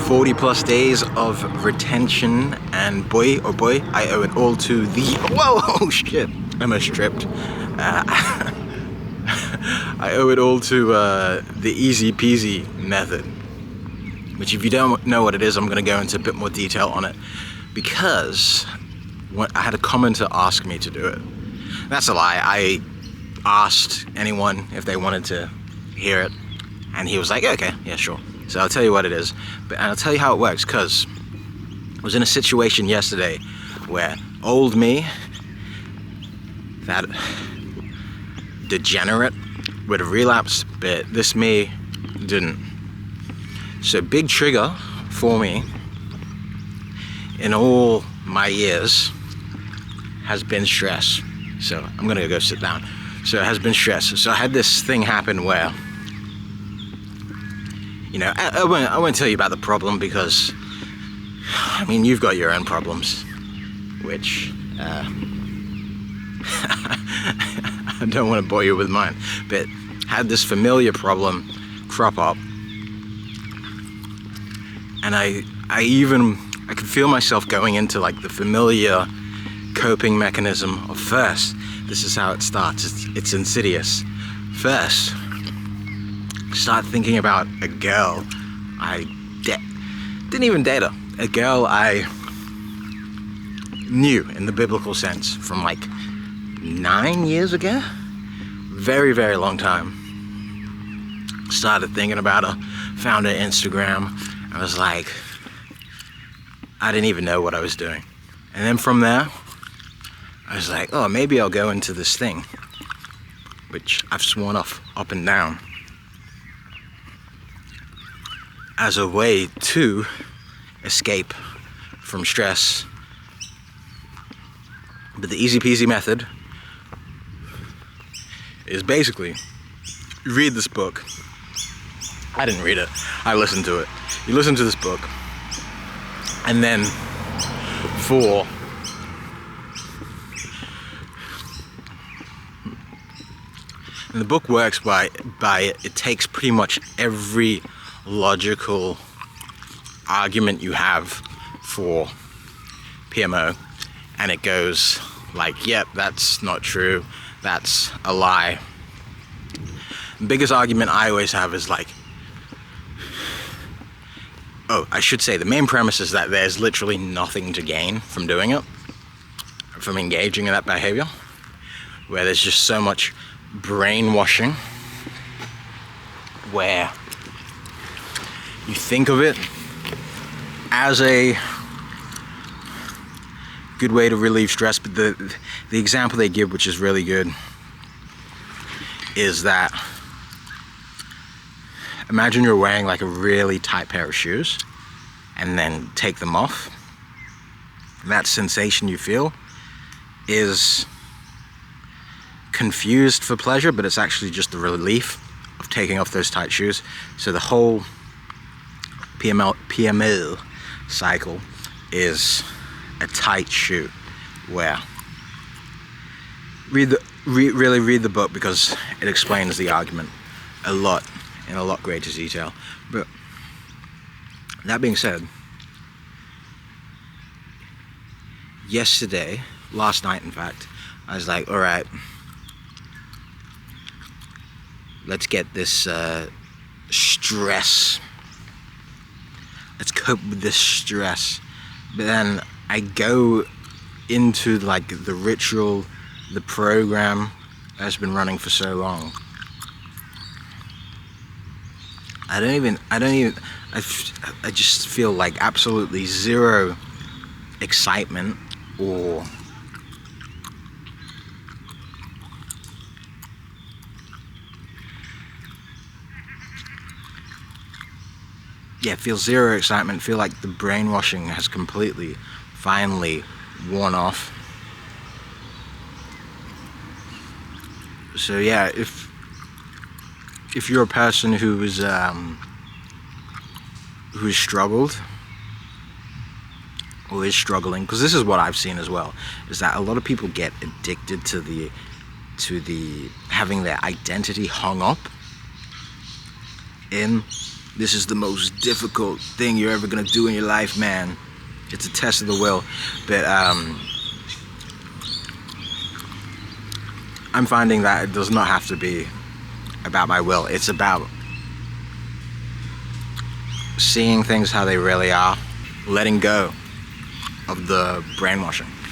40 plus days of retention, and boy, oh boy, I owe it all to the, whoa, oh shit, I almost tripped. I owe it all to the Easy Peasy Method, which if you don't know what it is, I'm going to go into a bit more detail on it, because I had a commenter ask me to do it. That's a lie. I asked anyone if they wanted to hear it, and he was like, okay, yeah, sure. So I'll tell you what it is, and I'll tell you how it works, because I was in a situation yesterday where old me, that degenerate, would have relapsed, but this me didn't. So big trigger for me in all my years has been stress. So I'm gonna go sit down. So it has been stress. So I had this thing happen where, you know, I won't tell you about the problem, because I mean, you've got your own problems, which I don't want to bore you with mine, but had this familiar problem crop up, and I could feel myself going into like the familiar coping mechanism of, first, this is how it starts, it's insidious. First, start thinking about a girl I didn't even date her, a girl I knew in the biblical sense from like 9 years ago, very, very long time. Started thinking about her, found her Instagram, I was like, I didn't even know what I was doing. And then from there, I was like, oh, maybe I'll go into this thing, which I've sworn off up and down, as a way to escape from stress. But the Easy Peasy Method is basically, you read this book. I didn't read it, I listened to it. You listen to this book, and then and the book works by it takes pretty much every logical argument you have for PMO, and it goes like, yep, that's not true, that's a lie. The biggest argument I always have is like, oh, I should say the main premise is that there's literally nothing to gain from doing it, from engaging in that behavior, where there's just so much brainwashing, where you think of it as a good way to relieve stress. But the example they give, which is really good, is that imagine you're wearing like a really tight pair of shoes and then take them off. That sensation you feel is confused for pleasure, but it's actually just the relief of taking off those tight shoes. So the whole PMO cycle is a tight shoe, where really read the book, because it explains the argument a lot, in a lot greater detail. But that being said, last night in fact, I was like, all right, let's get this stress, let's cope with this stress. But then I go into like the ritual, the program that's been running for so long. I just feel like absolutely zero excitement or feel zero excitement, feel like the brainwashing has completely, finally worn off. So yeah, if you're a person who's struggled or is struggling, because this is what I've seen as well, is that a lot of people get addicted to the having their identity hung up in this is the most difficult thing you're ever gonna do in your life, man. It's a test of the will. But I'm finding that it does not have to be about my will. It's about seeing things how they really are, letting go of the brainwashing.